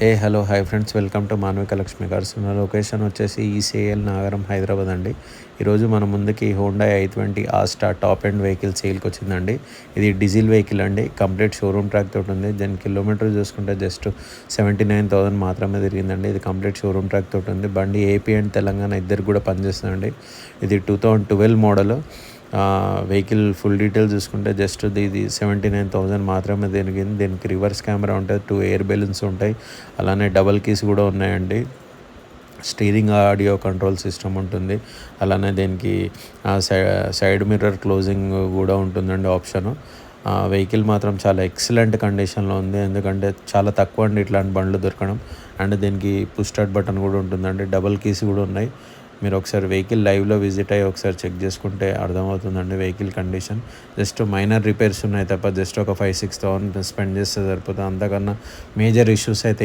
Hello hi friends, welcome to Manvika Lakshmi cars. నా location వచ్చేసి ఈసీఎల్ నాగరం, హైదరాబాద్ అండి. ఈరోజు మన ముందుకి Honda i20 Asta top end vehicle సేల్కి వచ్చిందండి. ఇది డీజిల్ వెహికల్ అండి. కంప్లీట్ షోరూమ్ ట్రాక్ తోటి ఉంది. దీని కిలోమీటర్ చూసుకుంటే జస్ట్ 79,000 మాత్రమే తిరిగిందండి. ఇది కంప్లీట్ షోరూమ్ ట్రాక్ తోటి ఉంది. బండి ఏపీ అండ్ తెలంగాణ ఇద్దరు కూడా పనిచేస్తుందండి. ఇది 2012 మోడల్. వెహికల్ ఫుల్ డీటెయిల్స్ చూసుకుంటే జస్ట్ ఇది 79,000 మాత్రమే తిరిగింది. దీనికి రివర్స్ కెమెరా ఉంటుంది, 2 ఎయిర్ బెలూన్స్ ఉంటాయి, అలానే డబల్ కీస్ కూడా ఉన్నాయండి. స్టీరింగ్ ఆడియో కంట్రోల్ సిస్టమ్ ఉంటుంది, అలానే దీనికి సైడ్ మిర్రర్ క్లోజింగ్ కూడా ఉంటుందండి ఆప్షను. వెహికల్ మాత్రం చాలా ఎక్సలెంట్ కండిషన్లో ఉంది, ఎందుకంటే చాలా తక్కువ అండి ఇట్లాంటి బండ్లు దొరకడం. అండ్ దీనికి పుష్ స్టార్ట్ బటన్ కూడా ఉంటుందండి, డబల్ కీస్ కూడా ఉన్నాయి. మీరు ఒకసారి వెహికల్ లైవ్లో విజిట్ అయ్యి ఒకసారి చెక్ చేసుకుంటే అర్థమవుతుందండి vehicle condition. Just minor repairs ఉన్నాయి తప్ప జస్ట్ ఒక 5,000-6,000 స్పెండ్ చేస్తే సరిపోతుంది. అంతకన్నా మేజర్ ఇష్యూస్ అయితే